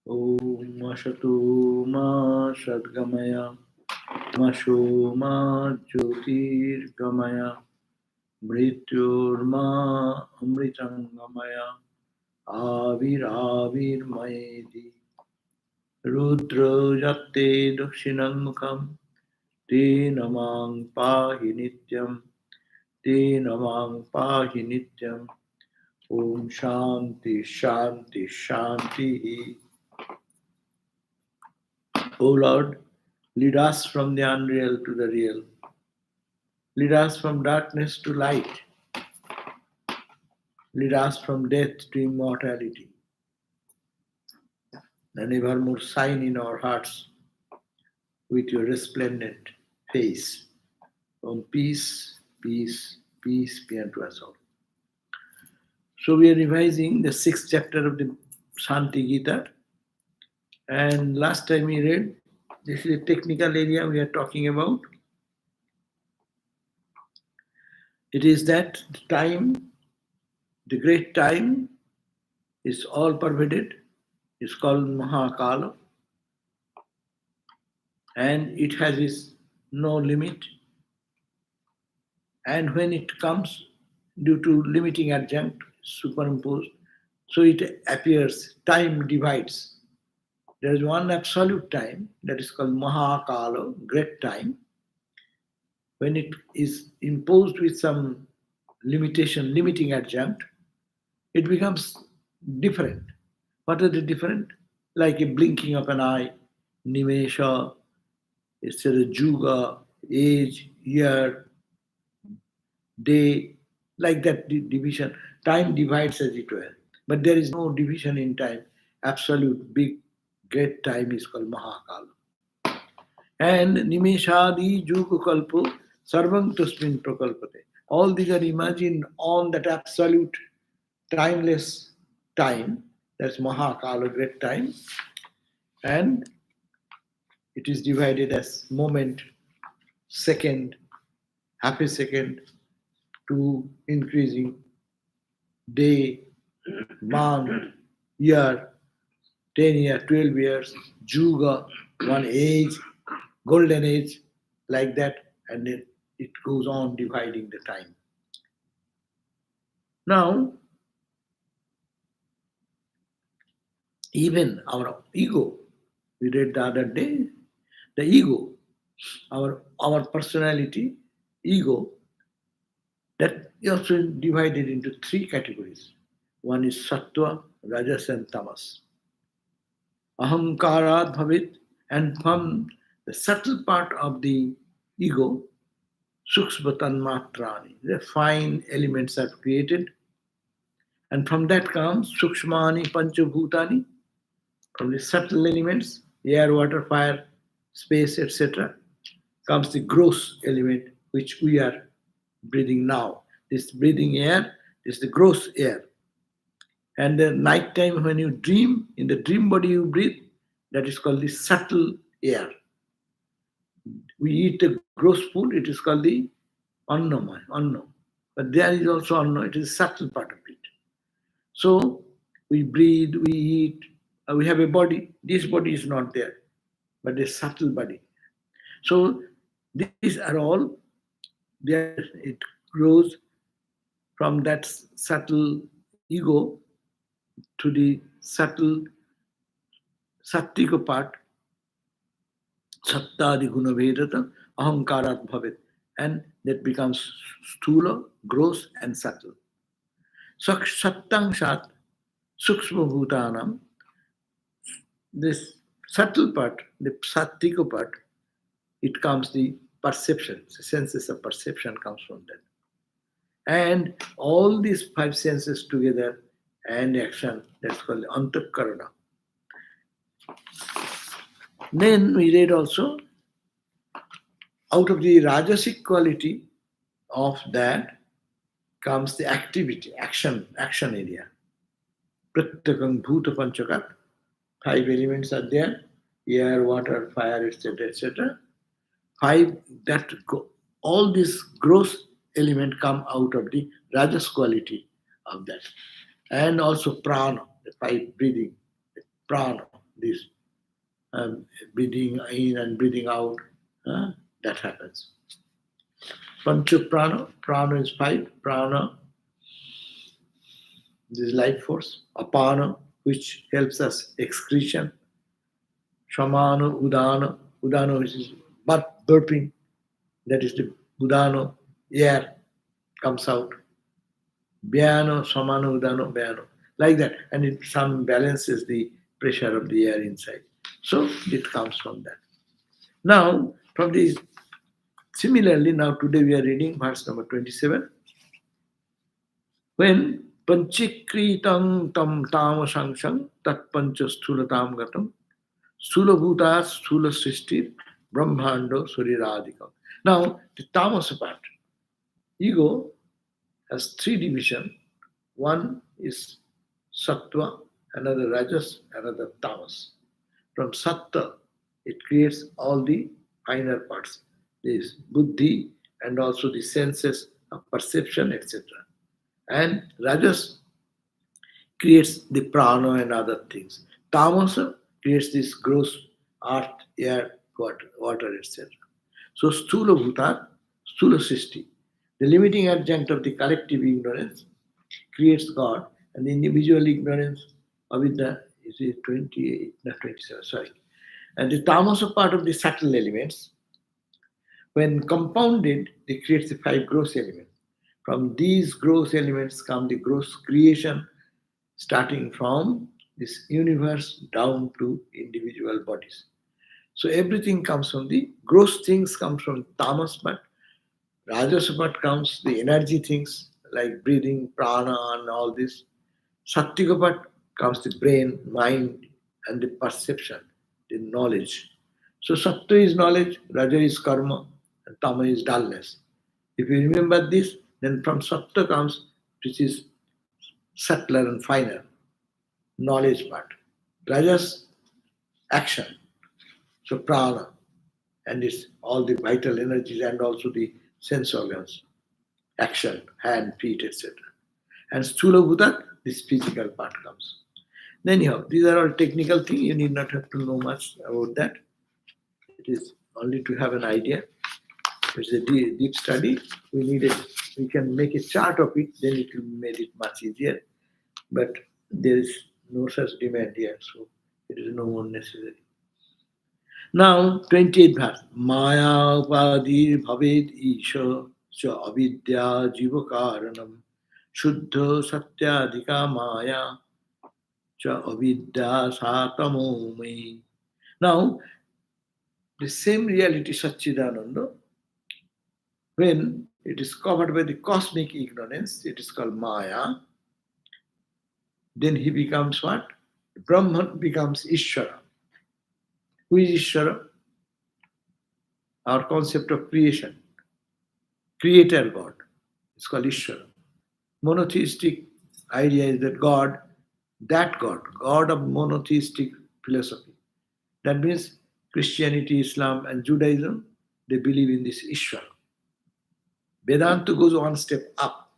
Om Ashatu Ma Sadgamaya Tamasho Ma Jyotirgamaya Mrityurma Amritangamaya Avir Mayedi Rudra Jate Dakshinamukam Te Namang Pahi Nityam Te Namang Pahi Nityam Om Shanti Shanti Shanti. O Lord, lead us from the unreal to the real. Lead us from darkness to light. Lead us from death to immortality. And evermore shine in our hearts with your resplendent face. Om peace, peace, peace be unto us all. So we are revising the 6th chapter of the Shanti Gita. And last time we read, this is a technical area we are talking about. It is that time, the great time, is all pervaded. It's called Mahakala. And it has no limit. And when it comes due to limiting adjunct superimposed, so it appears, time divides. There is one absolute time that is called Mahakala, great time. When it is imposed with some limitation, limiting adjunct, it becomes different. What are the different? Like a blinking of an eye, Nimesha, instead of Juga, age, year, day, like that division. Time divides as it were. But there is no division in time. Absolute big, great time is called Mahakala. And Nimeshadi Jugukalpo Sarvam Tusmin Prakalpate. All these are imagined on that absolute timeless time. That's Mahakala, great time. And it is divided as moment, second, half a second, to increasing day, month, year, 10 years, 12 years, Juga, one age, golden age, like that, and it goes on dividing the time. Now, even our ego, we read the other day, the ego, our personality, ego, that is also divided into 3 categories. One is sattva, rajas, and tamas. Ahamkarat bhavit, and from the subtle part of the ego, sukshmatan matrani, the fine elements are created, and from that comes sukshmani panchabhutani, from the subtle elements, air, water, fire, space, etc., comes the gross element which we are breathing now. This breathing air is the gross air. And the night time when you dream, in the dream body you breathe, that is called the subtle air. We eat the gross food, it is called the anno. But there is also anno, it is a subtle part of it. So we breathe, we eat, we have a body. This body is not there, but a subtle body. So these are all there. It grows from that subtle ego to the subtle sattika part, sattadi guna vedata, ahamkarat bhavet, and that becomes sthula, gross, and subtle. Sattang sat, sukshma bhutanam, this subtle part, the sattika part, it comes the perception, the senses of perception comes from that. And all these 5 senses together and action, that's called antakarana. Then we read also, out of the rajasic quality of that comes the activity, action area. Prattakam bhuta panchakat, 5 elements are there, air, water, fire, etc. 5, that all these gross elements come out of the rajas quality of that. And also prana, the 5 breathing, the prana, this breathing in and breathing out, that happens. Pancha prana, prana is five. Prana, this life force. Apana, which helps us excretion. Shamana, udana, udana which is burping, that is the udano, air comes out. Vyano, samano, udano, vyano, like that. And it some balances the pressure of the air inside. So it comes from that. Now, from this, similarly, now today we are reading verse number 27. When panchikritam tam tamasangshang tat pancha sthulatam gatam Sulabhuta Sula Srishtir Brahmando Suryaradikam. Now, the tamas part. Ego has three divisions. One is sattva, another rajas, another tamas. From sattva, it creates all the finer parts. This buddhi and also the senses of perception, etc. And rajas creates the prana and other things. Tamasa creates this gross earth, air, water, etc. So Stula Bhutat, Stula Sisti, the limiting adjunct of the collective ignorance, creates God, and the individual ignorance of it, is it 28, not 27, sorry. And the tamasa part of the subtle elements, when compounded, they create the five gross elements. From these gross elements come the gross creation, starting from this universe down to individual bodies. So everything comes from the gross things come from tamas, but rajas part comes the energy things like breathing, prana, and all this. Sattvika part comes the brain, mind, and the perception, the knowledge. So sattva is knowledge, raja is karma, and tama is dullness. If you remember this, then from sattva comes which is subtler and finer, knowledge part. Rajas, action. So prana, and it's all the vital energies and also the sense organs, action, hand, feet, etc. And sthula bhuta, this physical part comes. Then you have, these are all technical things, you need not have to know much about that. It is only to have an idea. It's a deep study. We can make a chart of it, then it will make it much easier. But there is no such demand here, so it is no more necessary. Now, 28th verse. Maya upadi bhaved isha cha avidya jiva karanam shuddha satyadhika maya cha avidya satamo me. Now, the same reality Satchidananda, when it is covered by the cosmic ignorance, it is called Maya, then he becomes what? Brahman becomes Ishvara. Who is Ishvara? Our concept of creation. Creator God. It's called Ishvara. Monotheistic idea is that God of monotheistic philosophy. That means Christianity, Islam, and Judaism, they believe in this Ishvara. Vedanta goes one step up.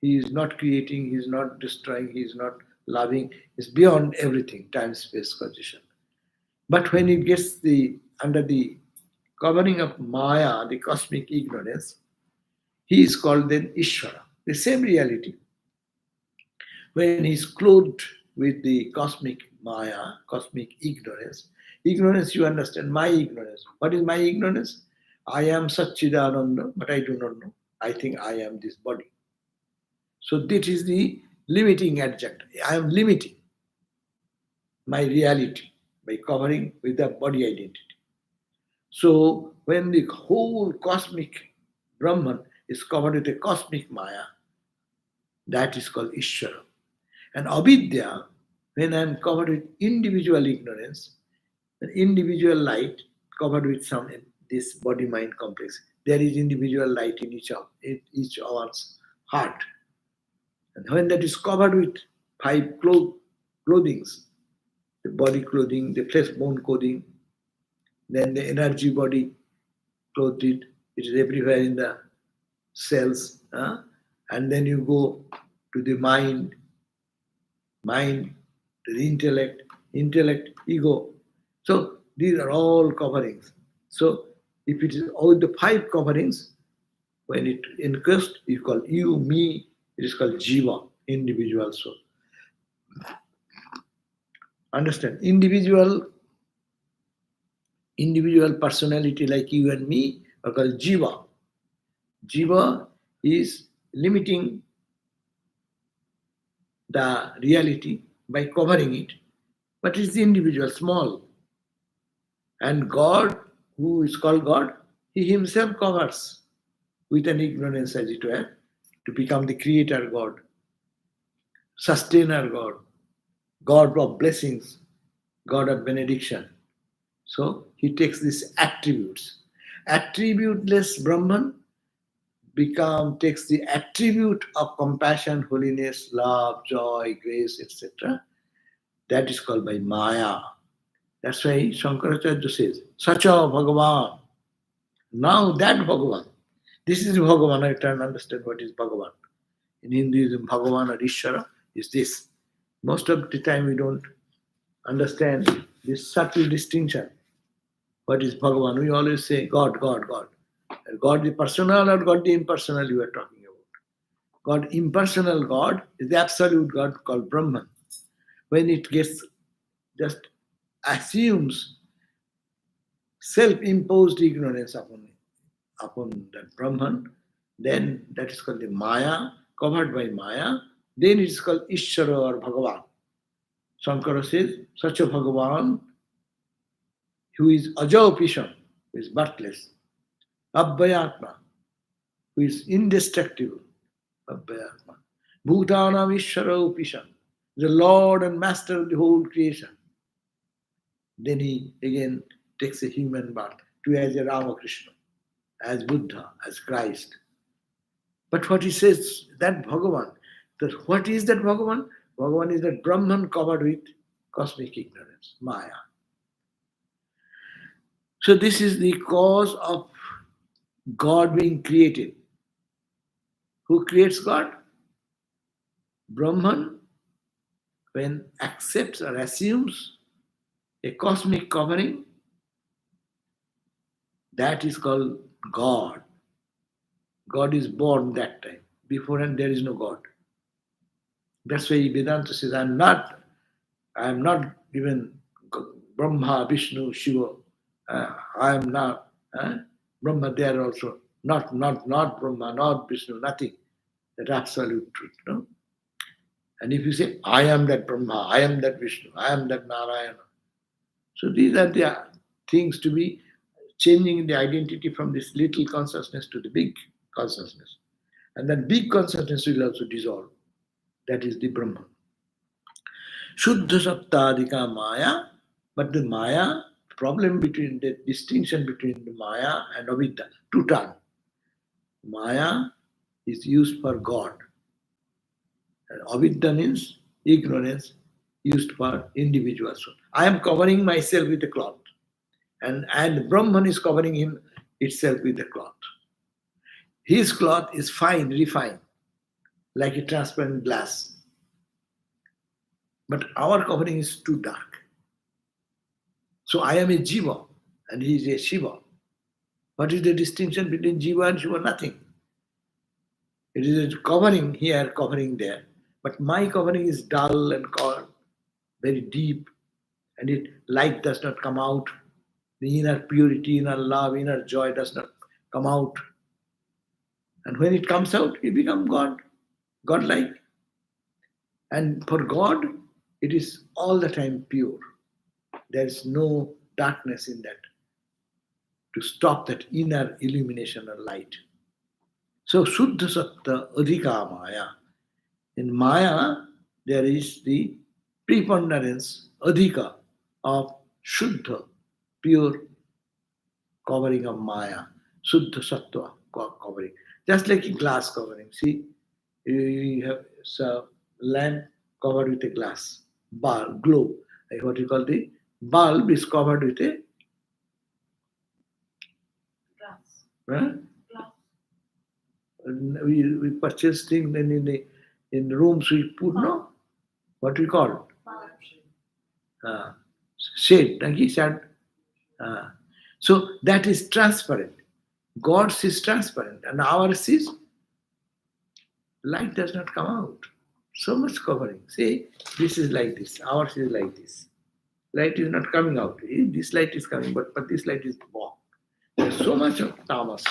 He is not creating, he is not destroying, he is not loving, it's beyond everything, time, space, causation. But when it gets under the covering of Maya, the cosmic ignorance, he is called then Ishvara, the same reality. When he is clothed with the cosmic Maya, cosmic ignorance, you understand, my ignorance. What is my ignorance? I am Satchidananda, but I do not know. I think I am this body. So this is the limiting adjunct. I am limiting my reality by covering with the body identity. So when the whole cosmic Brahman is covered with a cosmic Maya, that is called Ishvara. And avidya, when I am covered with individual ignorance, an individual light covered with some this body-mind complex, there is individual light in each of one's heart. And when that is covered with five clothings, the body clothing, the flesh bone clothing, then the energy body clothed it is everywhere in the cells, and then you go to the mind, to the intellect, intellect, ego. So these are all coverings. So if it is all the five coverings, when it increased, you call you, me, it is called jiva, individual soul. Understand? Individual personality like you and me are called jiva. Jiva is limiting the reality by covering it, but it's the individual, small. And God, who is called God, he himself covers with an ignorance, as it were, to become the creator God, sustainer God, God of blessings, God of benediction. So he takes these attributes. Attributeless Brahman takes the attribute of compassion, holiness, love, joy, grace, etc. That is called by Maya. That's why Shankaracharya says, Sacha Bhagavan. Now that Bhagavan, this is Bhagavan. I try and understand what is Bhagavan. In Hinduism, Bhagavan or Ishvara is this. Most of the time we don't understand this subtle distinction. What is Bhagavan? We always say God, God, God. God the personal or God the impersonal you are talking about. God, impersonal God, is the absolute God called Brahman. When it gets just assumes self-imposed ignorance upon that Brahman, then that is called the Maya, covered by Maya. Then it is called Ishvara or Bhagavan. Shankara says, such a Bhagavan who is Ajaupisham, who is birthless, Abhayatma, who is indestructible, Abhayatma, Bhutanam Ishvara Upisham, the Lord and Master of the whole creation. Then he again takes a human birth to as a Ramakrishna, as Buddha, as Christ. But what he says, that Bhagavan, what is that Bhagavan? Bhagavan is that Brahman covered with cosmic ignorance, Maya. So this is the cause of God being created. Who creates God? Brahman, when accepts or assumes a cosmic covering, that is called God. God is born that time. Beforehand there is no God. That's why Vedanta says, I am not even Brahma, Vishnu, Shiva. I am not Brahma there also. Not Brahma, not Vishnu, nothing. That absolute truth. No? And if you say, I am that Brahma, I am that Vishnu, I am that Narayana. So these are the things to be changing the identity from this little consciousness to the big consciousness. And that big consciousness will also dissolve. That is the Brahman. Shuddha Saptadika Maya, but the Maya, problem between the distinction between the Maya and Avidya, two terms. Maya is used for God. And Avidya means ignorance used for individual soul. I am covering myself with a cloth. And Brahman is covering him itself with a cloth. His cloth is fine, refined, like a transparent glass. But our covering is too dark. So I am a Jiva and he is a Shiva. What is the distinction between Jiva and Shiva? Nothing. It is a covering here, covering there. But my covering is dull and cold, very deep, and light does not come out. The inner purity, inner love, inner joy does not come out. And when it comes out, you become God, God-like. And for God, it is all the time pure. There is no darkness in that to stop that inner illumination or light. So Shuddha Sattva Adhika Maya. In Maya, there is the preponderance, Adhika, of Shuddha, pure covering of Maya. Shuddha Sattva covering. Just like a glass covering. See, you have a lamp covered with a glass, bulb, globe. Like what you call the bulb is covered with a glass. Huh? Glass. We purchase things, then in rooms we put, no? What we call? uh, shade, like he said. Uh, so that is transparent. God's is transparent, and ours is light does not come out. So much covering. See, this is like this. Ours is like this. Light is not coming out. This light is coming, but this light is blocked. There's so much of tamas.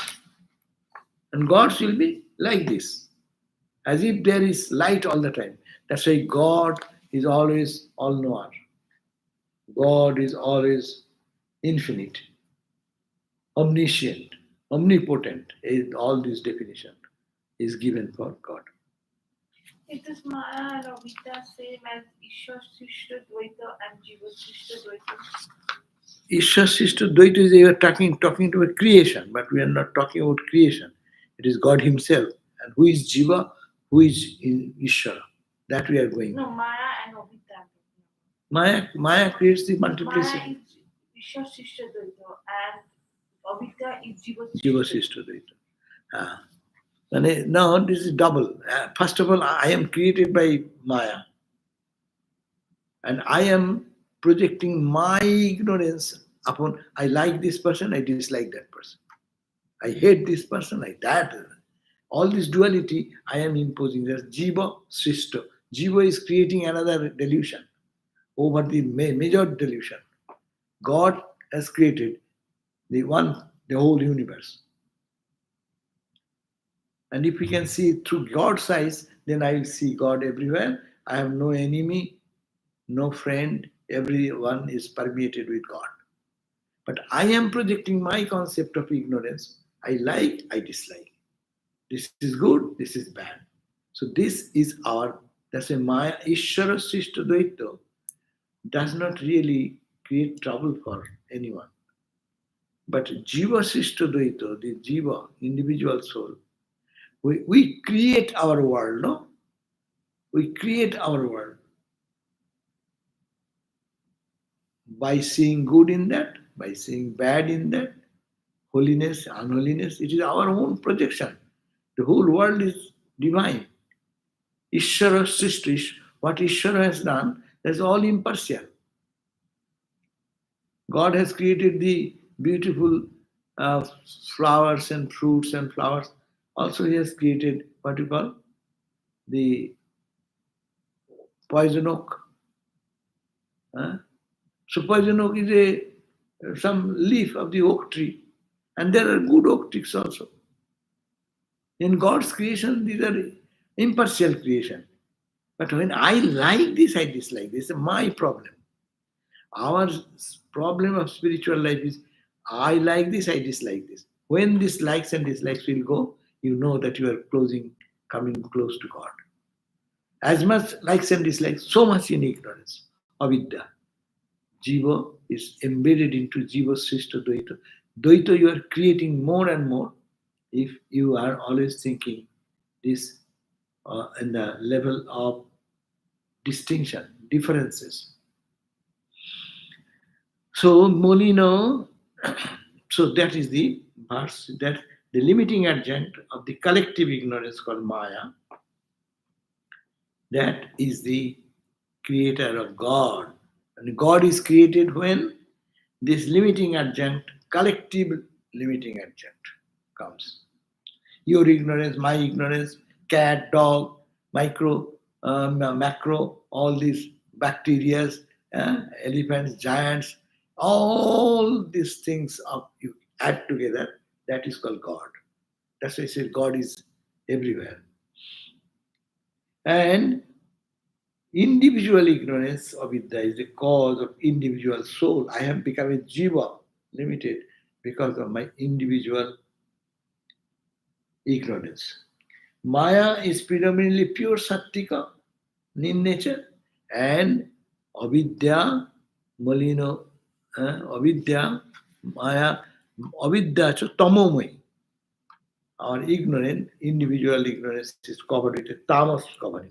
And God's will be like this, as if there is light all the time. That's why God is always all knower. God is always infinite, omniscient, omnipotent. All this definition is given for God. Is this Maya and Avita same as Ishwar Srishta Dvaita and Jiva Srishta Dvaita? Ishwar Sister Dvaita is you are talking to a creation, but we are not talking about creation. It is God Himself. And who is Jiva? Who is Ishwara? That we are going. No, Maya and Avita. Maya creates the Maya multiplicity. is Ishwar Srishta Dvaita and Avita is Jiva Jiva Srishta. Sister Dvaita. Now this is double. First of all, I am created by Maya. And I am projecting my ignorance upon, I like this person, I dislike that person. I hate this person, I that. All this duality I am imposing. There's Jiva Srishta. Jiva is creating another delusion over the major delusion. God has created the whole universe. And if we can see through God's eyes, then I will see God everywhere. I have no enemy, no friend. Everyone is permeated with God. But I am projecting my concept of ignorance. I like, I dislike. This is good, this is bad. So this is that's why Maya Ishvara Srishta Dvaita does not really create trouble for anyone. But Jiva Srishta Dvaita, the Jiva, individual soul, we create our world, no? We create our world by seeing good in that, by seeing bad in that, holiness, unholiness. It is our own projection. The whole world is divine. Ishvara Srishti, what Ishvara has done, that's all impartial. God has created the beautiful flowers and fruits and flowers. Also, He has created what you call the poison oak. So poison oak is some leaf of the oak tree, and there are good oak trees also. In God's creation, these are impartial creation. But when I like this, I dislike this. This is my problem. Our problem of spiritual life is I like this, I dislike this. When these likes and dislikes will go, you know that you are coming close to God. As much likes and dislikes, so much in ignorance, avidya. Jiva is embedded into Jiva Srishta Dvaita. Dvaita you are creating more and more if you are always thinking this in the level of distinction, differences. So Molino, so that is the verse, that the limiting adjunct of the collective ignorance called Maya, that is the creator of God. And God is created when this limiting adjunct, collective limiting adjunct comes. Your ignorance, my ignorance, cat, dog, macro, all these bacteria, elephants, giants, all these things you add together, that is called God. That's why I say God is everywhere. And individual ignorance of Vidya is the cause of individual soul. I have become a jiva, limited, because of my individual ignorance. Maya is predominantly pure sattika in nature, and avidya, malino, avidya, maya, avidya, so tamomoy. Our ignorant, individual ignorance is covered with a tamas covering.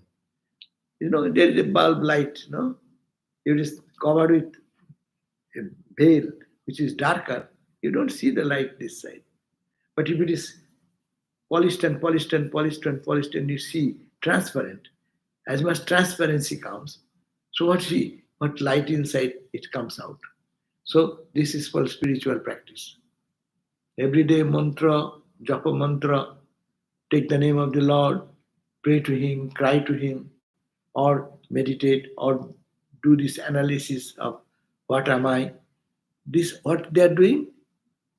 You know, there is a bulb light, no? It is covered with a veil which is darker. You don't see the light this side. But if it is polished and polished and polished and polished, and you see transparent, as much transparency comes. So what see? what light inside, it comes out. So this is for spiritual practice. Everyday mantra, japa mantra, take the name of the Lord, pray to Him, cry to Him, or meditate, or do this analysis of what am I. This what they are doing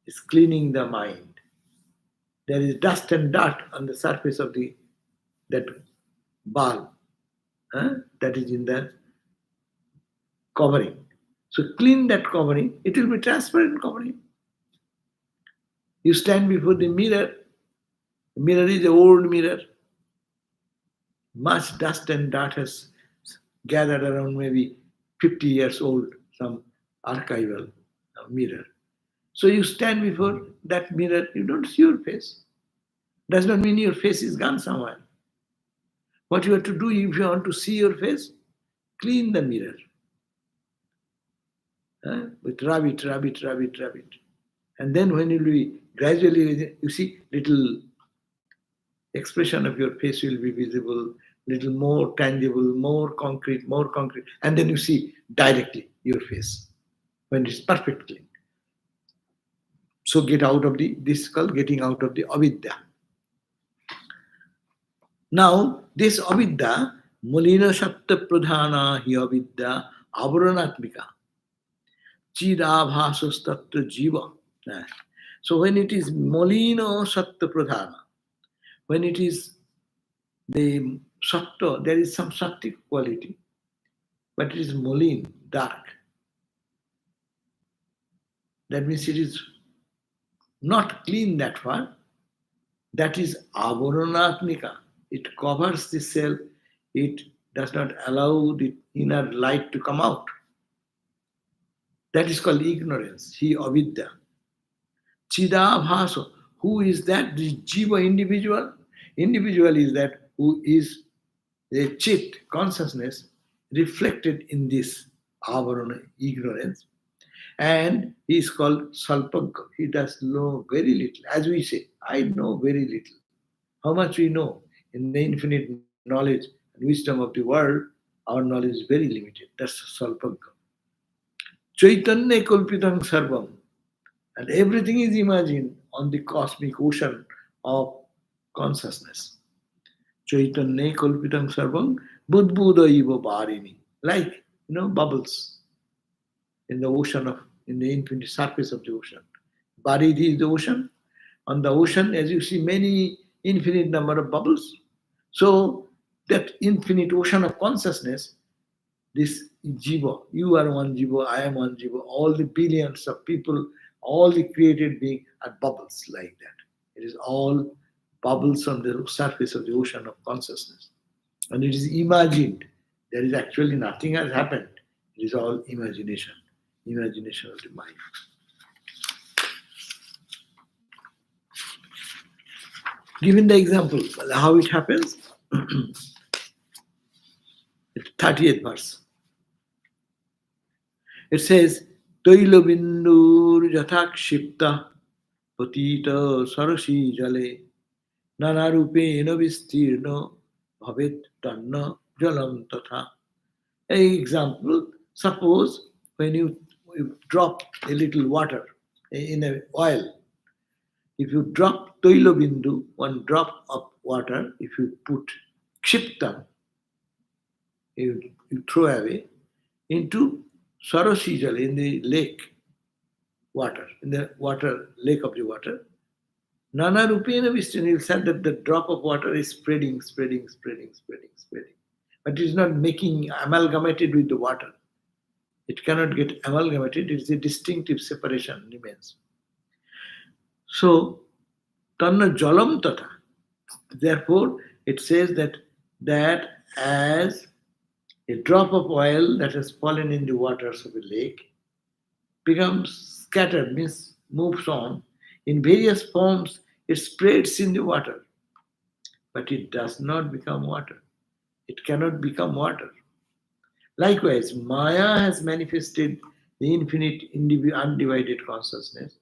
is cleaning the mind. There is dust and dirt on the surface of the that bulb, that is in the covering. So clean that covering, it will be transparent covering. You stand before the mirror. The mirror is an old mirror. Much dust and dirt has gathered around, maybe 50 years old, some archival mirror. So you stand before that mirror, you don't see your face. Does not mean your face is gone somewhere. What you have to do if you want to see your face, clean the mirror. With rub it, rub it, rub it, rub it. And then when you will be gradually, you see, little expression of your face will be visible, little more tangible, more concrete, and then you see directly your face when it's perfect clean. So get out of this is called getting out of the avidya. Now this avidya, mulina satta pradhana hi avidya avaranatmika chidabhasos tattva jiva. So when it is molino satta pradhana, when it is the sattva, there is some sattvic quality, but it is moline, dark. That means it is not clean that far. That is avaranatmika. It covers the self. It does not allow the inner light to come out. That is called ignorance. He avidya. Chidabhaso. Who is that? The jiva individual. Individual is that who is the chit, consciousness, reflected in this avarana, ignorance. And he is called Salpanka. He does know very little. As we say, I know very little. How much we know in the infinite knowledge and wisdom of the world, our knowledge is very limited. That's Salpanka. Chaitanya Kalpitang Sarvam. And everything is imagined on the cosmic ocean of consciousness. Chaitanya Kalpitang Sarvam Budbuddha Iva Bharini. Like, bubbles in the ocean of, in the infinite surface of the ocean. Bhariti is the ocean. On the ocean, as you see, many infinite number of bubbles. So that infinite ocean of consciousness, this jiva, you are one jiva, I am one jiva, all the billions of people, all the created beings are bubbles like that. It is all bubbles on the surface of the ocean of consciousness. And it is imagined. There is actually nothing has happened. It is all imagination. Imagination of the mind. Given the example, how it happens, 30th verse. It says, Toilo bindur jathakshipta patita sarasi jale nanarupe vistirno bhavet tanna jalam tatha. An example, suppose when you drop a little water in a oil, if you drop toilo bindu, one drop of water, if you put kshiptam, you throw away into sarasijal, in the lake water, in the water, lake of the water, Nana Rupena Vishnil said that the drop of water is spreading. But it is not making amalgamated with the water. It cannot get amalgamated. It is a distinctive separation remains. So, Tanna Jalam Tata. Therefore, it says that as a drop of oil that has fallen in the waters of a lake becomes scattered, means moves on, in various forms, it spreads in the water. But it does not become water. It cannot become water. Likewise, Maya has manifested the infinite undivided consciousness,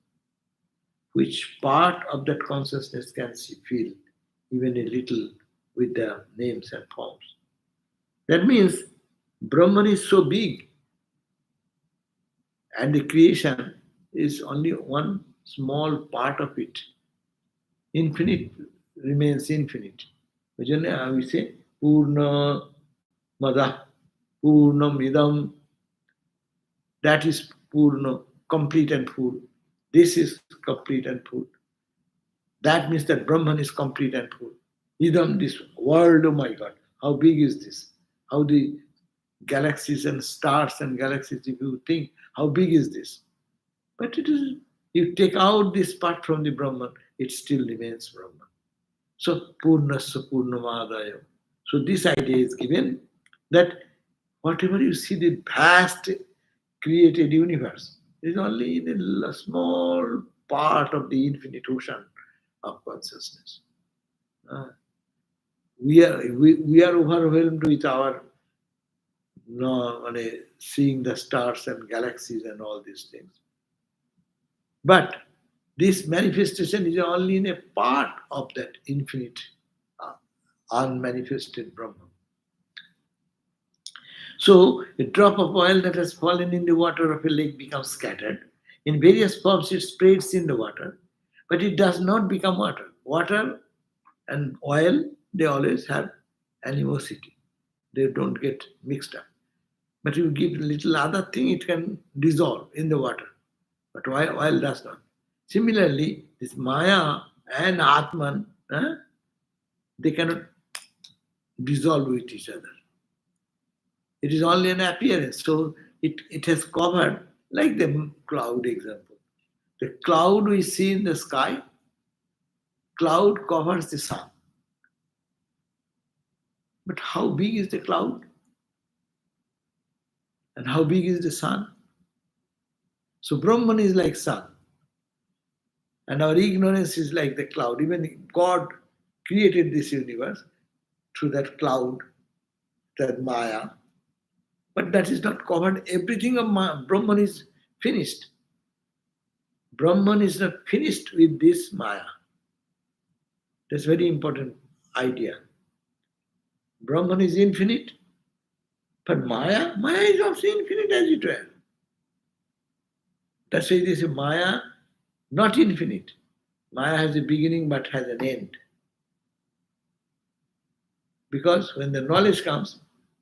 which part of that consciousness can she feel, even a little, with the names and forms. That means Brahman is so big, And the creation is only one small part of it. Infinite remains infinite. We say Purna Mada, Purna Midam, that is Purna, complete and full. This is complete and full. That means that Brahman is complete and full. Idam, this world, oh my God, how big is this? How the galaxies and stars and galaxies, if you think, how big is this? But it is, you take out this part from the Brahman, it still remains Brahman. So, Purnasya Purnamadaya. So, this idea is given that whatever you see, the vast created universe is only in a small part of the infinite ocean of consciousness. Uh, we are overwhelmed with our no, seeing the stars and galaxies and all these things. But this manifestation is only in a part of that infinite, uh, unmanifested Brahman. So, a drop of oil that has fallen in the water of a lake becomes scattered. In various forms, it spreads in the water, but it does not become water. Water and oil, they always have animosity. They don't get mixed up. But you give a little other thing, it can dissolve in the water. But oil does not. Similarly, this Maya and Atman, they cannot dissolve with each other. It is only an appearance. So it has covered, like the cloud example. The cloud we see in the sky, cloud covers the sun. But how big is the cloud? And how big is the sun? So Brahman is like sun. And our ignorance is like the cloud. Even God created this universe through that cloud, that Maya. But that is not covered. Everything of Brahman is finished. Brahman is not finished with this Maya. That's a very important idea. Brahman is infinite, but Maya is also infinite as it were. That's why this is Maya, not infinite. Maya has a beginning but has an end. Because when the knowledge comes,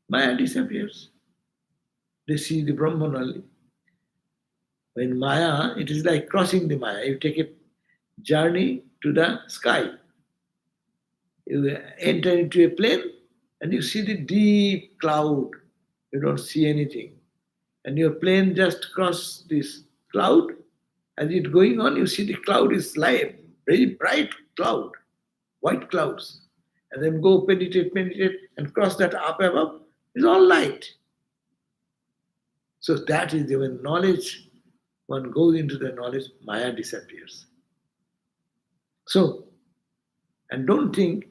Maya disappears. They see the Brahman only. When Maya, it is like crossing the Maya. You take a journey to the sky. You enter into a plane and you see the deep cloud. You don't see anything. And your plane just crossed this cloud. As it's going on, you see the cloud is like very bright cloud, white clouds. And then go penetrate, and cross that up above. It's all light. So that is when knowledge, one goes into the knowledge, Maya disappears. So, and don't think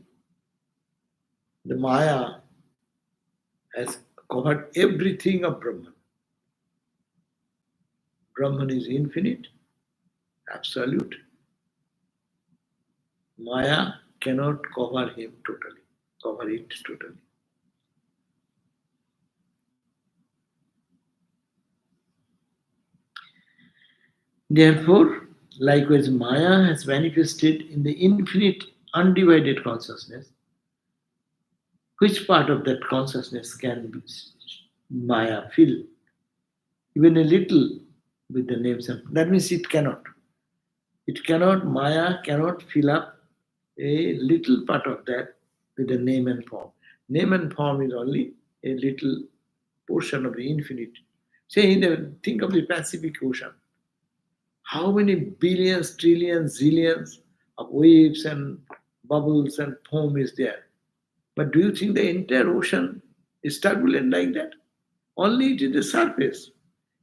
the Maya has covered everything of Brahman. Brahman is infinite, absolute. Maya cannot cover him totally, cover it totally. Therefore, likewise, Maya has manifested in the infinite, undivided consciousness. Which part of that consciousness can Maya fill? Even a little with the names and that means it cannot. It cannot, Maya cannot fill up a little part of that with the name and form. Name and form is only a little portion of the infinite. Say, think of the Pacific Ocean. How many billions, trillions, zillions of waves and bubbles and foam is there? But do you think the entire ocean is turbulent like that? Only it is the surface.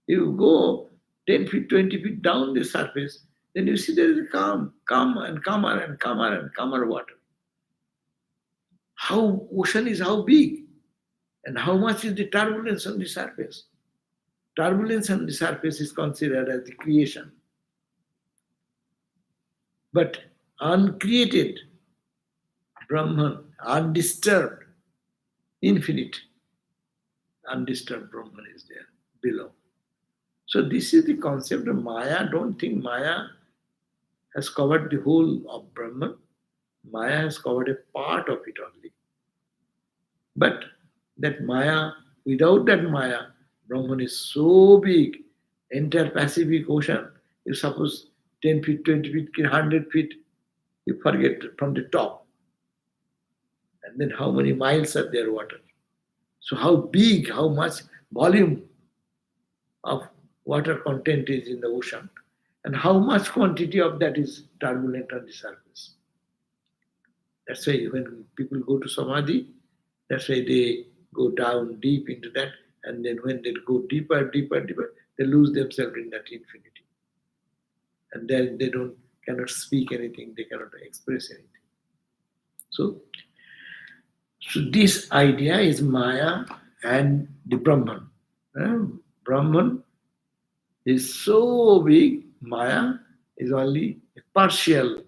You go 10 feet, 20 feet down the surface, then you see there is a calm and calmer and calmer and calmer water. How ocean is how big and how much is the turbulence on the surface? Turbulence on the surface is considered as the creation. But uncreated Brahman, undisturbed, infinite, undisturbed Brahman is there below. So this is the concept of Maya. Don't think Maya has covered the whole of Brahman. Maya has covered a part of it only. But that Maya, without that Maya, Brahman is so big, entire Pacific Ocean. You suppose 10 feet, 20 feet, 100 feet, you forget from the top. And then how many miles are there water? So how big, how much volume of water content is in the ocean, and how much quantity of that is turbulent on the surface. That's why when people go to samadhi, that's why they go down deep into that, and then when they go deeper, deeper, deeper, they lose themselves in that infinity. And then they don't cannot speak anything, they cannot express anything. So, so this idea is Maya and the Brahman. Brahman is so big, Maya is only a partial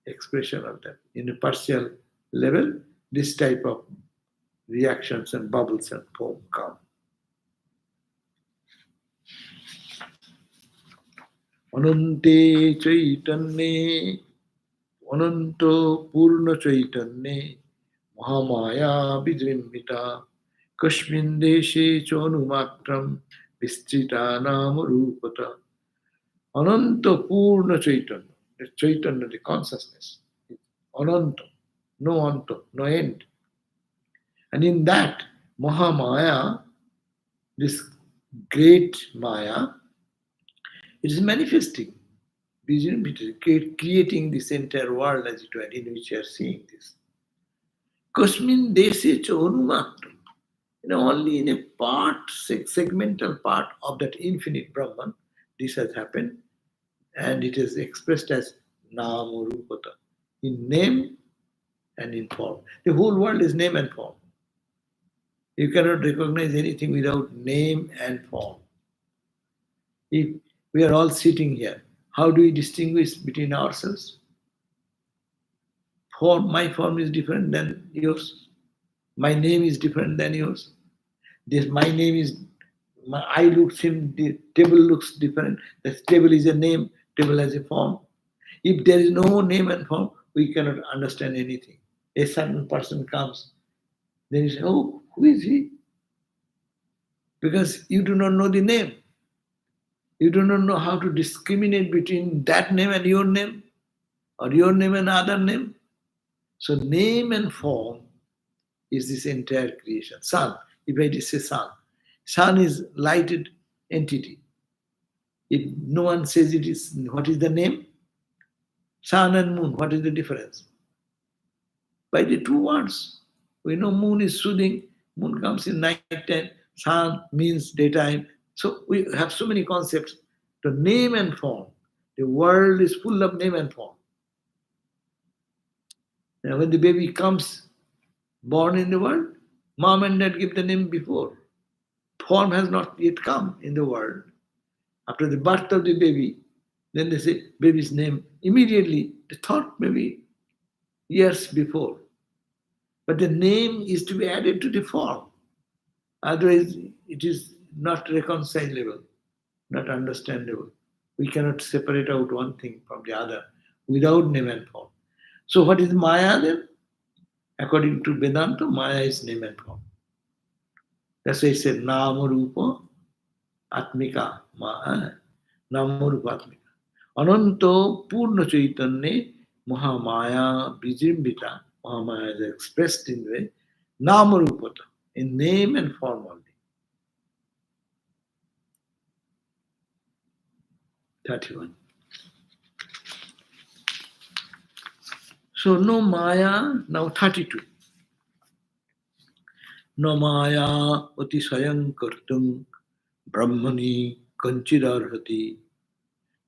expression of that. In a partial level, this type of reactions and bubbles and foam come. Anante chaitanye, ananto purna chaitanye, mahamaya vidrimbita, kashmin deshe chonumatram, vistrita nama rupata. Ananta Purna Chaitanya, the Chaitanya, the consciousness. Ananta, no anta, no end. And in that, Mahamaya, this great Maya, it is manifesting, creating this entire world as it were, in which you are seeing this. Kasmin Desi Chonumatram. Only in a part, segmental part of that infinite Brahman, this has happened, and it is expressed as Nama Rupata, in name and in form. The whole world is name and form. You cannot recognize anything without name and form. If we are all sitting here, how do we distinguish between ourselves? My form is different than yours. My name is different than yours. My name is, my eye looks him, the table looks different. The table is a name, table has a form. If there is no name and form, we cannot understand anything. A certain person comes, then you say, oh, who is he? Because you do not know the name. You do not know how to discriminate between that name and your name, or your name and other name. So name and form is this entire creation. Sun, if I just say sun. Sun is lighted entity. If no one says it is, what is the name? Sun and moon, what is the difference? By the two words. We know moon is soothing, moon comes in night time, sun means daytime. So we have so many concepts. The name and form. The world is full of name and form. Now when the baby comes born in the world, mom and dad give the name before. Form has not yet come in the world. After the birth of the baby, then they say baby's name. Immediately, they thought maybe years before. But the name is to be added to the form. Otherwise, it is not reconcilable, not understandable. We cannot separate out one thing from the other without name and form. So, what is Maya then? According to Vedanta, Maya is name and form. That's why it said Nama Rupa Atmika Maya. Nama Rupa Atmika. Ananto Purna Chaitanya Mahamaya Vijrimbita. Mahamaya is expressed in way Nama Rupata, in name and form only. 31. So no Maya, now 32. No Maya Atisayam Kartum Brahmani Kanchidarhati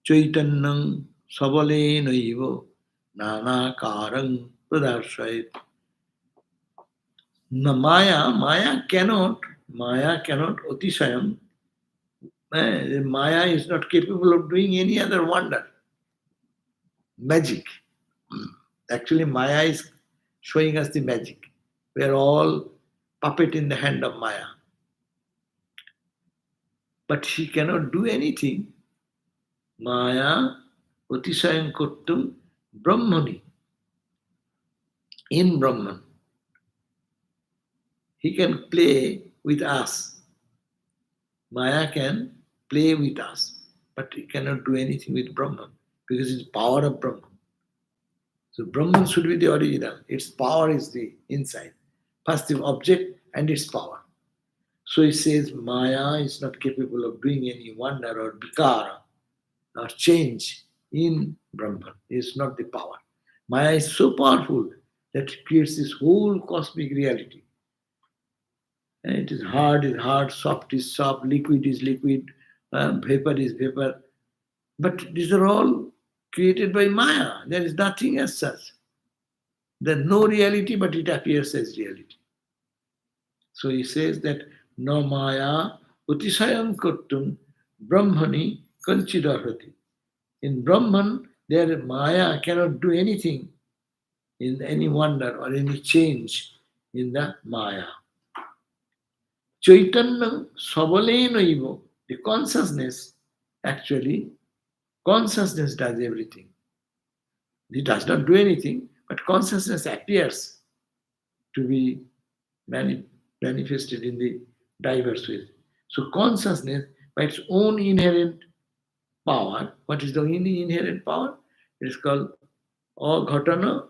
Chaitannam Sabalena Ivo Nana Karang Pradarshayat. No Maya cannot Atisayam. Maya is not capable of doing any other wonder. Magic. Actually, Maya is showing us the magic. We are all puppet in the hand of Maya. but she cannot do anything. Maya Utisayam Kuttum Brahmani. In Brahman, he can play with us. Maya can play with us, but he cannot do anything with Brahman because it's power of Brahman. So Brahman should be the original. Its power is the inside. First the object and its power. So he says Maya is not capable of doing any wonder or vikara or change in Brahman. It's not the power. Maya is so powerful that it creates this whole cosmic reality. And it is hard, soft is soft, liquid is liquid, vapor is vapor. But these are all created by Maya. There is nothing as such. There's no reality, but it appears as reality. So he says that no Maya utisayam kurtum brahmani kanchidarati. In Brahman, there Maya cannot do anything in any wonder or any change in the Maya. Chaitanya Sabalenoivo, the consciousness, actually, consciousness does everything. It does not do anything, but consciousness appears to be manifested in the diverse ways. So consciousness, by its own inherent power, what is the inherent power? It is called Ghatana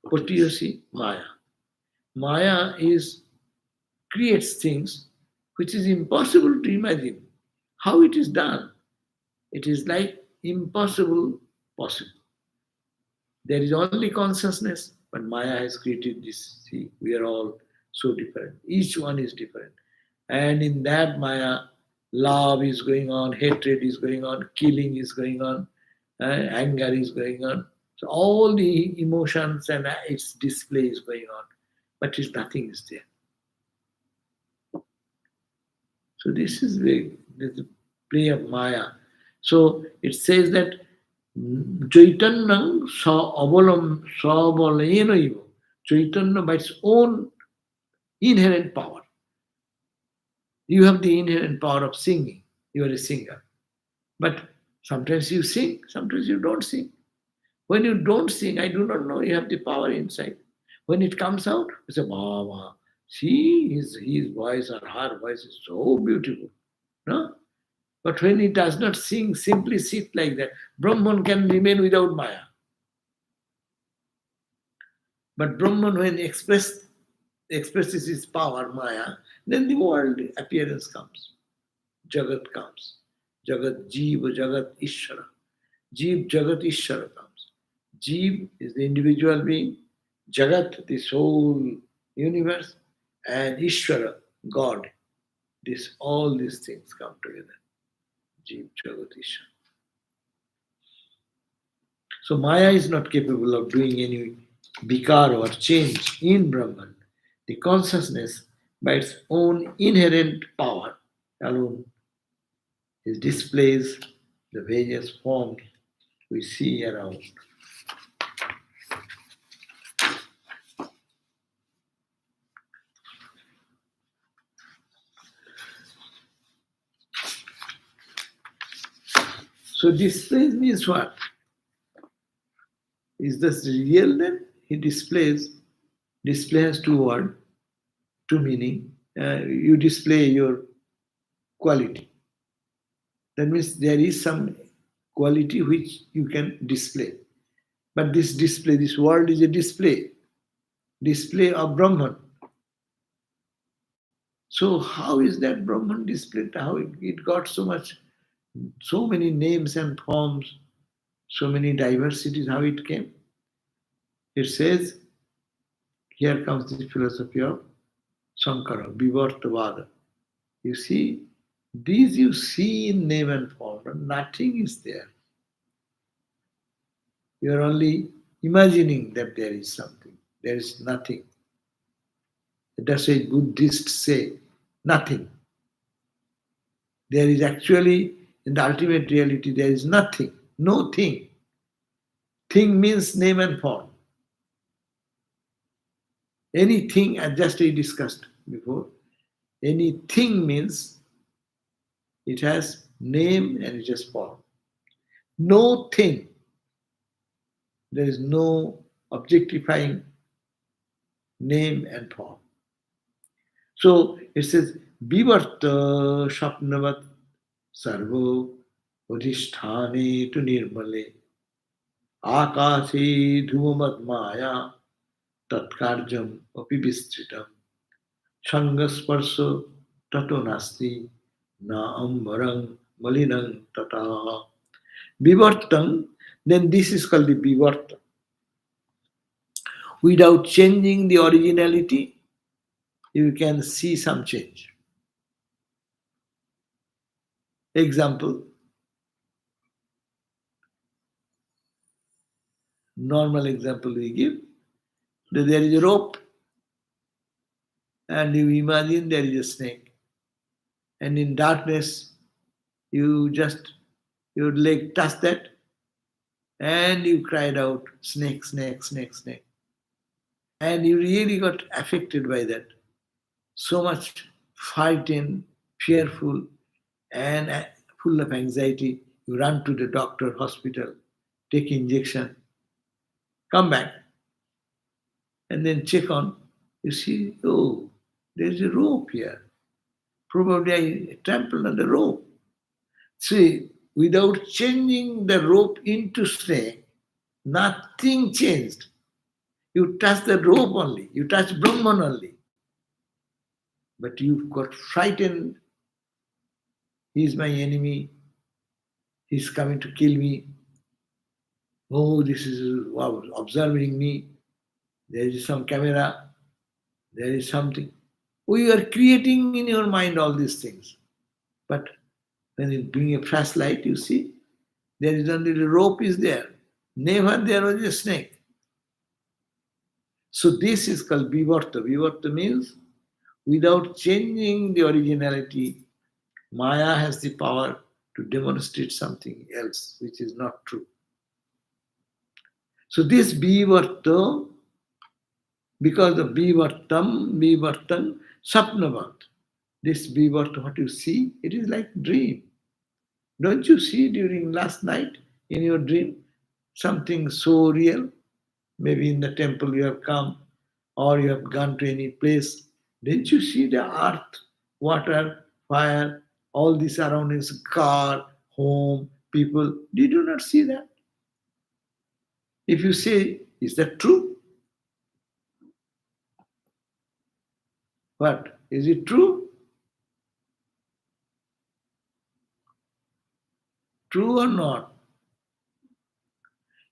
Potiyasi Maya. Maya creates things which is impossible to imagine. How it is done? It is like impossible possible. There is only consciousness, but Maya has created this. See, we are all so different. Each one is different. And in that Maya, love is going on, hatred is going on, killing is going on, anger is going on. So all the emotions and its display is going on, but nothing is there. So this is the play of Maya. So it says that Chaitanya Savalayenoivo. Chaitanya by its own inherent power. You have the inherent power of singing. You are a singer. But sometimes you sing, sometimes you don't sing. When you don't sing, I do not know you have the power inside. When it comes out, you say, Mama, see his voice or her voice is so beautiful. No? But when it does not sing, simply sit like that, Brahman can remain without Maya. But Brahman, when expresses his power, Maya, then the world appearance comes. Jagat comes. Jagat Jiva, Jagat Ishvara. Jeev, Jagat, Ishvara comes. Jeev is the individual being, Jagat, this whole universe, and Ishvara, God. All these things come together. Jeev, Jagat, Ishvara. So Maya is not capable of doing any vikar or change in Brahman. The consciousness, by its own inherent power alone, it displays the various forms we see around. So displays means what? Is this real then? He displays. Display has two words, two meaning. You display your quality. That means there is some quality which you can display. But this display, this world is a display of Brahman. So how is that Brahman displayed? How it got so many names and forms, so many diversities, how it came? It says, here comes the philosophy of Sankara, Vivartavada. You see, these you see in name and form, but nothing is there. You are only imagining that there is something. There is nothing. That's why Buddhists say nothing. There is actually, in the ultimate reality, there is nothing, no thing. Thing means name and form. Anything, as just we discussed before, anything means It has name and it has form. No thing, there is no objectifying name and form. So it says, Vivarta Shapnavat Sarvo Udhishthane tu Nirmale Akase Dhumamad Maya Tatkarjam Api Vistritam Shangasparso Tato Nasti Na Ambarang Malinang Tata Vivartam, then this is called the Vivarta. Without changing the originality, you can see some change. Example, normal example we give, that there is a rope and you imagine there is a snake. And in darkness, you just, your leg touched that and you cried out, snake, snake, snake, snake. And you really got affected by that. So much frightened, fearful, and full of anxiety. You run to the doctor, hospital, take injection, come back, and then check on. You see, oh, there's a rope here. Probably I trampled on the rope. See, without changing the rope into snake, nothing changed. You touch the rope only, you touch Brahman only. But you got frightened. He's my enemy. He's coming to kill me. Oh, this is wow, observing me. There is some camera. There is something. We are creating in your mind all these things. But when you bring a flashlight, you see, there is only the rope is there. Never there was a snake. So this is called Vivarta. Vivarta means without changing the originality, Maya has the power to demonstrate something else which is not true. So this Vivarta, because of Vivartan, Sapnavat, this Vivarta, what you see, it is like dream. Don't you see during last night in your dream something so real? Maybe in the temple you have come or you have gone to any place. Didn't you see the earth, water, fire, all the surroundings, car, home, people? Did you not see that? If you say, is that true? What? Is it true? True or not?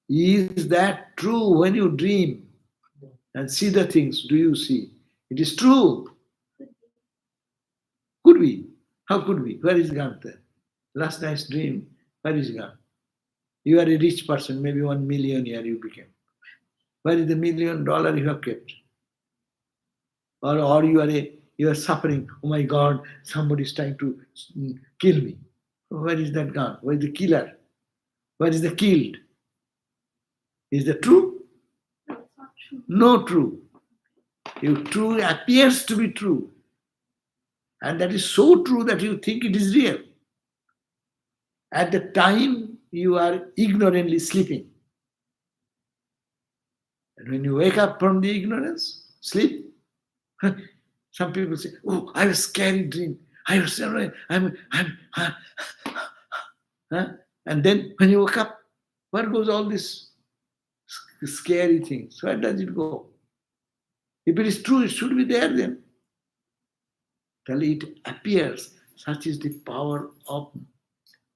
Is that true when you dream and see the things? Do you see? It is true. Could be. How could be? Where is Ganta? Last night's dream, where is gone? You are a rich person, maybe 1 millionaire you became. Where is the $1 million you have kept? Or you are suffering, oh my God, somebody is trying to kill me. Where is that gone? Where is the killer? Where is the killed? Is that true? No, it's not true. No true. If true appears to be true, and that is so true that you think it is real. At the time you are ignorantly sleeping. And when you wake up from the ignorance, sleep, some people say, oh, I have a scary dream. I was and then when you wake up, where goes all this scary things? Where does it go? If it is true, it should be there then. Till it appears. Such is the power of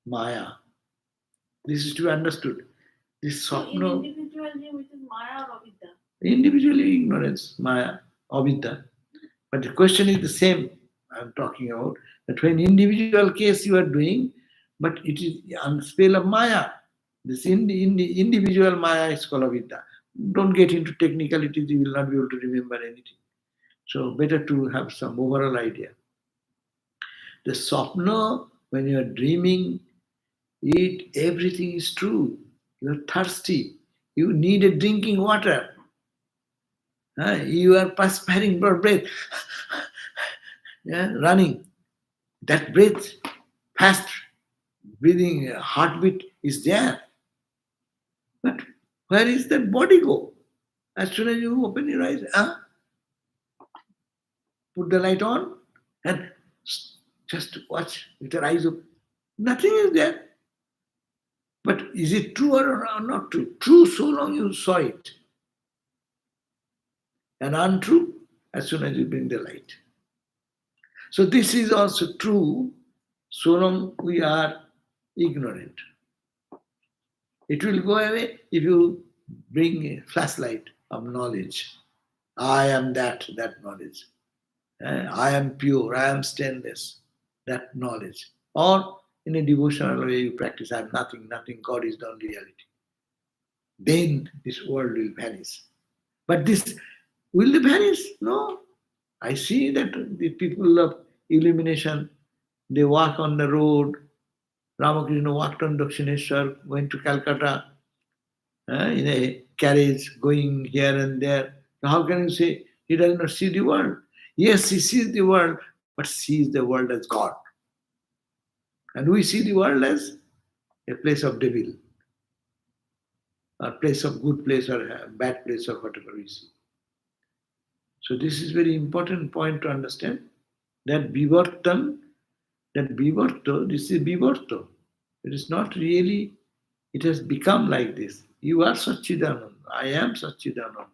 Maya. This is to be understood. This So in Swapna, individualism, it is Maya or Avidya. individually ignorance, Maya, Avidya. But the question is the same I'm talking about, that when individual case you are doing, but it is on the scale of Maya. This individual Maya is called Avidya. Don't get into technicalities, you will not be able to remember anything. So better to have some overall idea. The Swapna, when you are dreaming, everything is true. You are thirsty. You need a drinking water. You are perspiring for breath. Running. That breath, fast breathing, heartbeat is there. But where is that body go? As soon as you open your eyes, put the light on and just watch with your eyes open. Nothing is there. But is it true or not true? True so long you saw it. And untrue as soon as you bring the light. So this is also true so long we are ignorant. It will go away if you bring a flashlight of knowledge. I am that knowledge. I am pure, I am stainless, that knowledge. Or in a devotional way you practice, I am nothing, God is the only reality. Then this world will vanish. But this, will it vanish? No. I see that the people of illumination, they walk on the road. Ramakrishna walked on Dakshineshwar, went to Calcutta in a carriage, going here and there. How can you say he does not see the world? Yes, he sees the world, but sees the world as God. And we see the world as a place of devil, or place of good place, or a bad place, or whatever we see. So this is very important point to understand that Vivartan, that Vivarto, this is Vivarto. It is not really, it has become like this. You are Satchidananda, I am Satchidananda.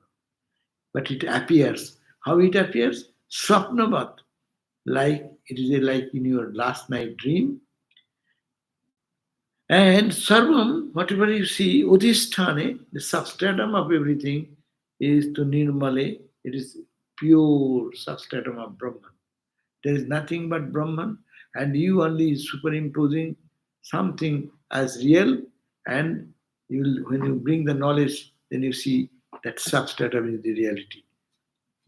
But it appears. How it appears? Swapnavat. Like it is like in your last night dream. And Sarvam, whatever you see, Udhisthane, the substratum of everything is to Nirmale, it is pure substratum of Brahman. There is nothing but Brahman, and you only superimposing something as real, and you will, when you bring the knowledge, then you see that substratum is the reality.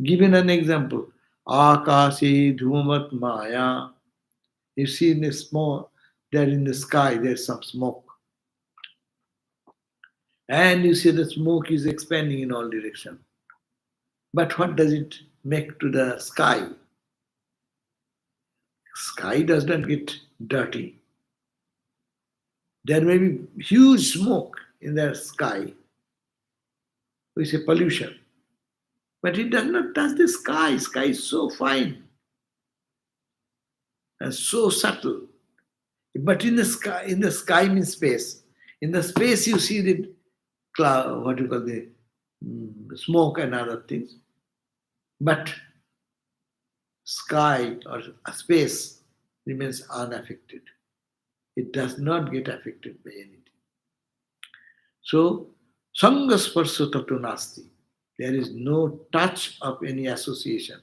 Given an example, Akasi Dhumat Maya. You see in the smoke, there in the sky, there's some smoke. And you see the smoke is expanding in all directions. But what does it make to the sky? Sky does not get dirty. There may be huge smoke in the sky. We say pollution. But it does not touch the sky. Sky is so fine and so subtle. But in the sky means space. In the space you see the cloud, what you call the smoke and other things. But sky or space remains unaffected. It does not get affected by anything. So, sangasparsa tato nasti. There is no touch of any association.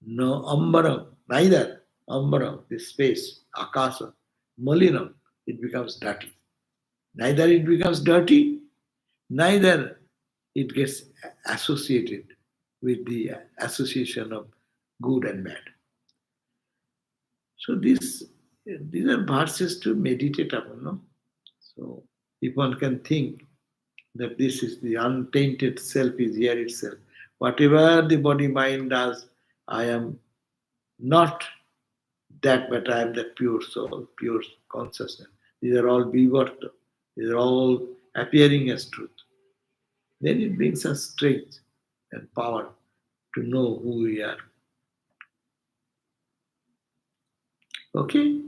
No ambaram, neither ambaram, this space, akasa, malinam, it becomes dirty. Neither it becomes dirty, neither it gets associated with the association of good and bad. So these are verses to meditate upon. No? So if one can think that this is the untainted self is here itself. Whatever the body mind does, I am not that, but I am that pure soul, pure consciousness. These are all vivarta. These are all appearing as truth. Then it brings us strength and power to know who we are. Okay,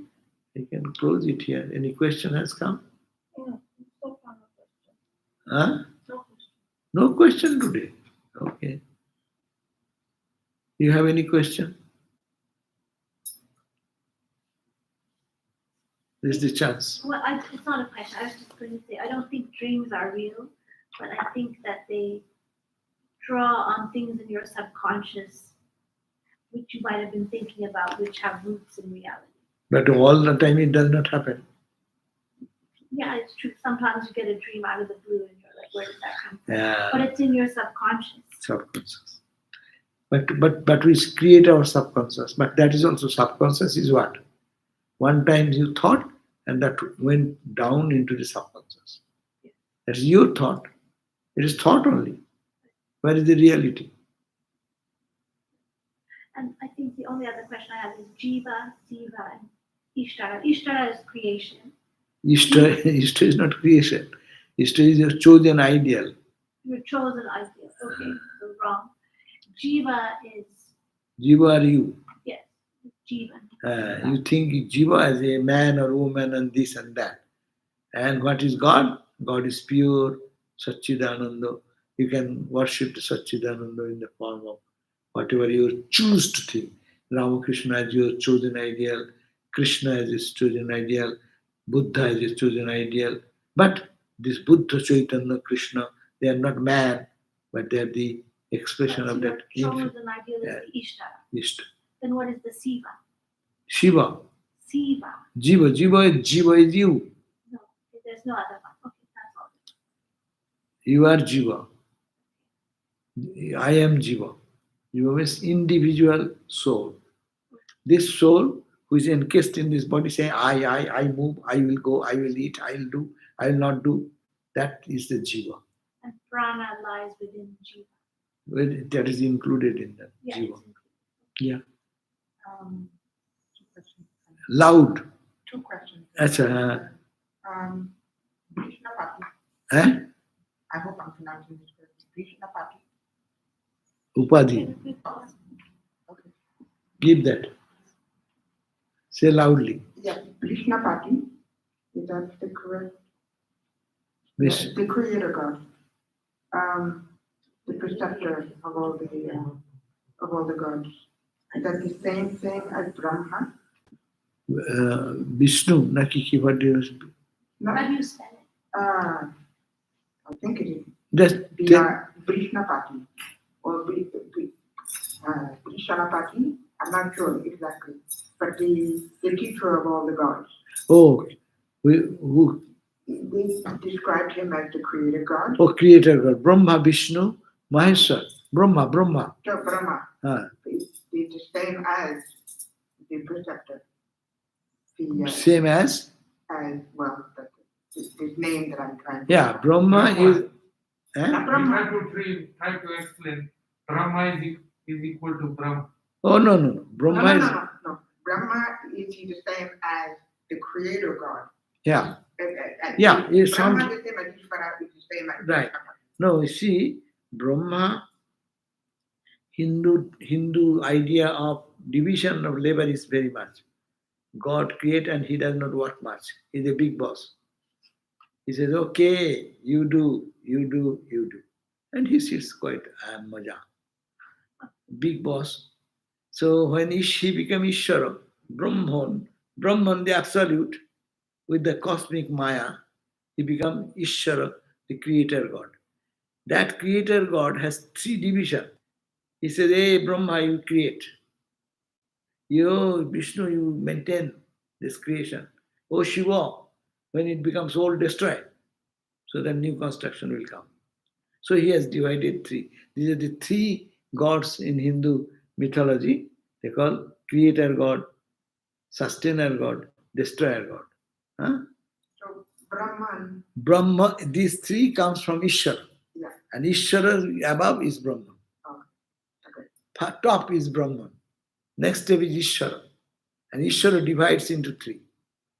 I can close it here. Any question has come? No, so far no question. Huh? No question. No question today. Okay. You have any question? This is the chance. Well, it's not a question. I was just going to say, I don't think dreams are real, but I think that they draw on things in your subconscious, which you might have been thinking about, which have roots in reality. But all the time it does not happen. Yeah, it's true. Sometimes you get a dream out of the blue and you're like, where did that come from? Yeah. But it's in your subconscious. Subconscious. But we create our subconscious. But that is also subconscious is what? One time you thought and that went down into the subconscious. That's your thought. It is thought only. Where is the reality? And I think the only other question I have is Jiva, Siva, and Ishtara. Ishtara is creation. Ishta is not creation. Ishta is your chosen ideal. Your chosen ideal. Okay, so wrong. Jiva is, Jiva are you. yes, Jivan. You think Jiva as a man or woman and this and that. And what is God? God is pure, Satchidananda. You can worship the Satchidananda in the form of whatever you choose to think. Ramakrishna as your chosen ideal, Krishna as his chosen ideal, Buddha as his chosen ideal. But this Buddha, Chaitanya, Krishna, they are not man, but they are the expression So of your that infinite. chosen ideal is Yeah. the Ishtara. Ishta. Then what is the Siva? Shiva. Siva. Jiva is you. No, there's no other one. Okay, that's all. You are Jiva. I am Jiva. Jiva means individual soul. This soul who is encased in this body saying, I move, I will go, I will eat, I will do, I will not do. That is the Jiva. And prana lies within Jiva. That is included in that Yeah, Jiva. it's included. Yeah. Two questions. Loud. Two questions. That's a. Krishna Pati. Eh? I hope I'm pronouncing this correctly. Krishna Pati. Upadhi. Okay. Give that. Say loudly. Yeah, Krishna Pati. Is that the correct? Miss. The creator God. The preceptor of all the gods. Is that the same thing as Brahma? Vishnu. Naki ki what do you speak? No. How do you spell it? I think it is Just take. Krishna Pati or Krishna Pati. I'm not sure exactly, but the teacher of all the gods. Oh, who? They described him as the creator God. Oh, creator God. Brahma, Vishnu, Maheshwar. Brahma. So Brahma is the same as the preceptor. Same as? Well, the name that I'm trying to. Yeah, Brahma is. Not We Brahma. try to explain. Brahma is equal to Brahm. Oh, no. Brahma is. No. Brahma is he the same as the creator God. Yeah. Yeah, it Brahma sounds. is the same as Ishvara is the same as Right. Krishna. No, you see, Brahma, Hindu idea of division of labor is very much. God create and he does not work much. He's a big boss. He says, okay, you do. And he sits quite maja. Big boss. So when he became Ishvara, Brahman, the absolute, with the cosmic Maya, he became Ishvara, the creator God. That creator God has three divisions. He says, hey, Brahma, you create. You, Vishnu, you maintain this creation. Oh, Shiva, when it becomes old, destroy. So then new construction will come. So he has divided three. These are the three gods in Hindu mythology. They call creator God, sustainer God, destroyer God. Huh? So Brahman, Brahma, these three comes from Ishvara. yeah. And Ishvara above is Brahman. Okay. Top is Brahman. Next step is Ishvara. And Ishvara divides into three.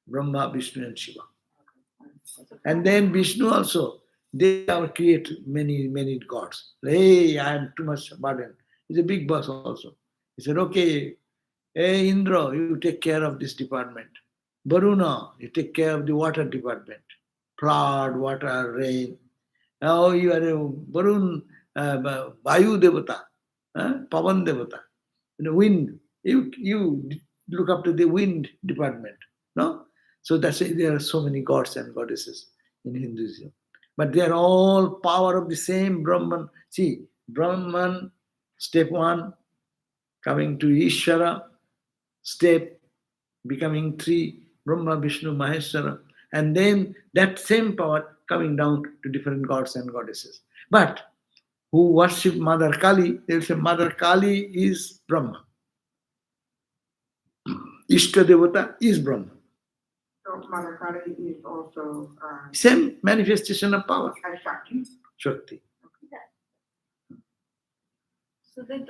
Brahma, Vishnu and Shiva. And then Vishnu also, they have created many gods. Hey, I am too much burden. He's a big boss also. He said, okay, hey Indra, you take care of this department. Varuna, you take care of the water department. Flood, water, rain. Now you are a Varun, Vayu Devata, Pavan Devata. Wind. You look up to the wind department. No? So that's why there are so many gods and goddesses in Hinduism. But they are all power of the same Brahman. See, Brahman, step one, coming to Ishvara, step becoming three, Brahma, Vishnu, Maheshwara, and then that same power coming down to different gods and goddesses. But who worship Mother Kali, they will say Mother Kali is Brahma. Ishta Devata is Brahma. So Mother Kali is also Same manifestation of power, as Shakti. Shakti. So then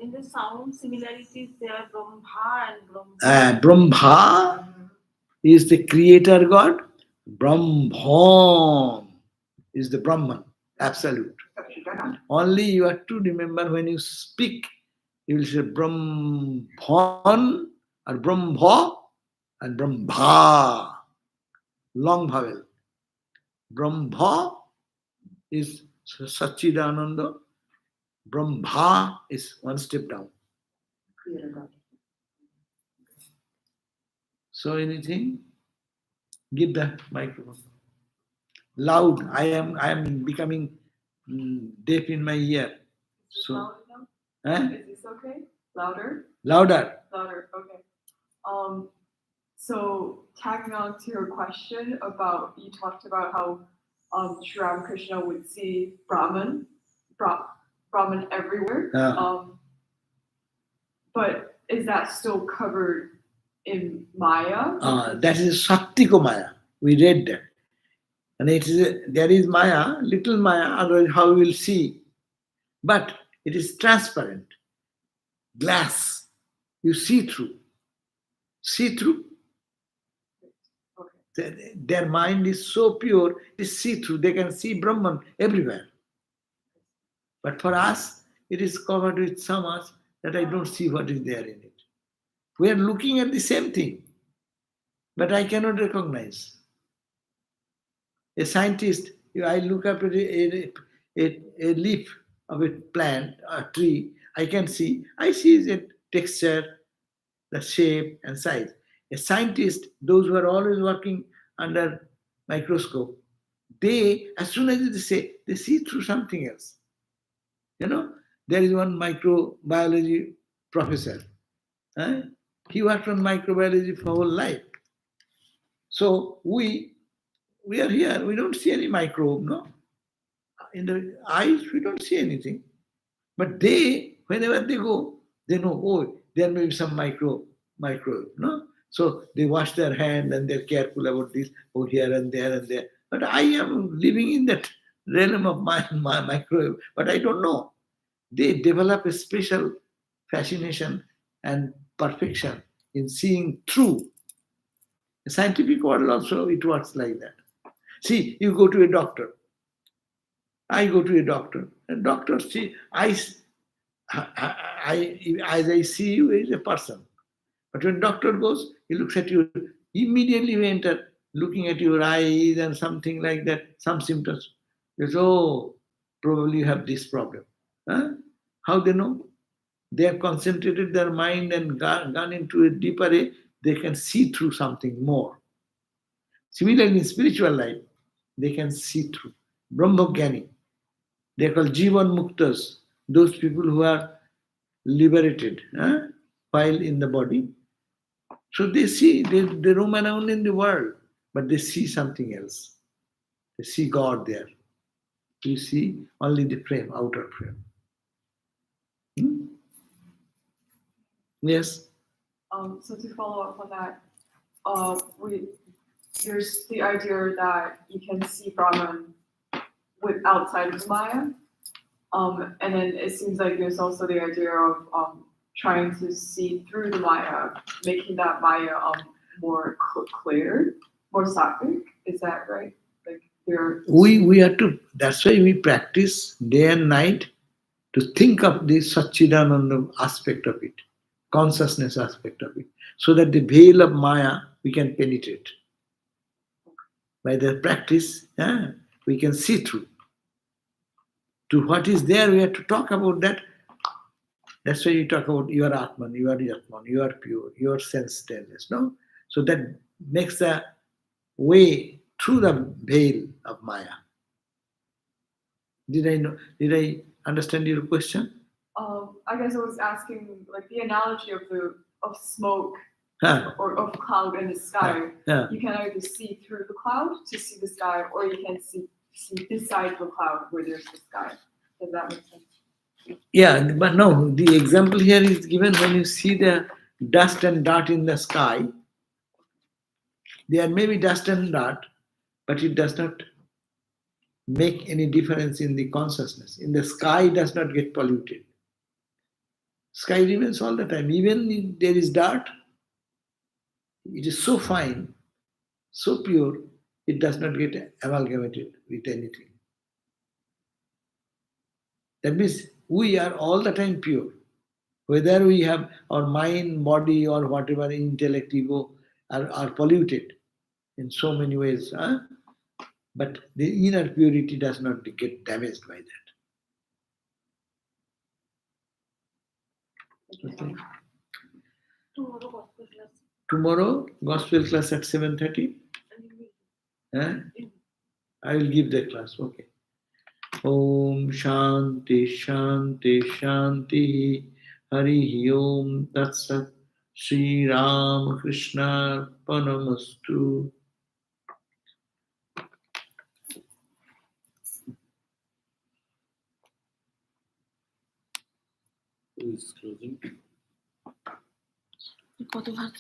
in the sound similarities there are Brahma and Brahma. Brahma is the creator God. Brahman is the Brahman, absolute. Satchidananda. Only you have to remember when you speak, you will say Brahman or Brahma and Brahma. Long vowel. Brahma is Satchidananda. Brahma is one step down. Creator God. So anything? Give the microphone. Loud. I am becoming deaf in my ear. So Loud eh? enough? Is this okay? Louder? Louder. Louder, okay. So tagging on to your question about, you talked about how Sri Ramakrishna would see Brahman everywhere. But is that still covered in Maya? That is Sattiko Maya. We read that. And there is Maya, little Maya, otherwise how we will see. But it is transparent. Glass. You see through. See through. Okay. Their mind is so pure, it is see through. They can see Brahman everywhere. But for us, it is covered with so much that I don't see what is there in it. We are looking at the same thing, but I cannot recognize. A scientist, I look up at a leaf of a plant, a tree, I can see. I see the texture, the shape and size. A scientist, those who are always working under microscope, they, as soon as they say, they see through something else. There is one microbiology professor. He worked on microbiology for whole life. So we are here, we don't see any microbe, no? In the eyes, we don't see anything. But they, whenever they go, they know, oh, there may be some microbe, no? So they wash their hand and they're careful about this, oh, here and there and there. But I am living in that realm of my microbe, but I don't know. They develop a special fascination and perfection in seeing through. The scientific world also, it works like that. See, you go to a doctor. I go to a doctor. And doctor, see, as I see you is a person. But when doctor goes, he looks at you, immediately we enter looking at your eyes and something like that, some symptoms. He says, oh, probably you have this problem. Huh? How they know? They have concentrated their mind and gone into a deeper way, they can see through something more. Similarly, in spiritual life, they can see through. Brahmagyani, they are called Jivan Muktas, those people who are liberated while in the body. So they see, they roam around in the world, but they see something else. They see God there. You see only the frame, outer frame. Yes? So to follow up on that, there's the idea that you can see Brahman outside of Maya. And then it seems like there's also the idea of trying to see through the Maya, making that Maya more clear, more sattvic. Is that right? Like we have to. That's why we practice day and night to think of the Satchidananda aspect of it, consciousness aspect of it, so that the veil of Maya we can penetrate. By the practice, we can see through. To what is there, we have to talk about that. That's why you talk about you are Atman, you are Yatman, you are pure, you are sense-stainless, no? So that makes the way through the veil of Maya. Did I understand your question? I guess I was asking like the analogy of smoke or of cloud in the sky. You can either see through the cloud to see the sky, or you can see beside the cloud where there's the sky. Does that make sense? Yeah, but no, the example here is given when you see the dust and dirt in the sky. There may be dust and dirt, but it does not make any difference in the consciousness. In the sky, does not get polluted. Sky remains all the time. Even if there is dirt, it is so fine so pure, it does not get amalgamated with anything. That means we are all the time pure. Whether we have our mind, body, or whatever intellect, ego are polluted in so many ways. Huh? But the inner purity does not get damaged by that. Okay. Tomorrow gospel class. Tomorrow, gospel class at 7:30. Huh? I will give the class. Okay. Om Shanti Shanti Shanti Hari Om Tat Sat Sri Ram Krishna Panamastu. Who is closing? কত ভাগ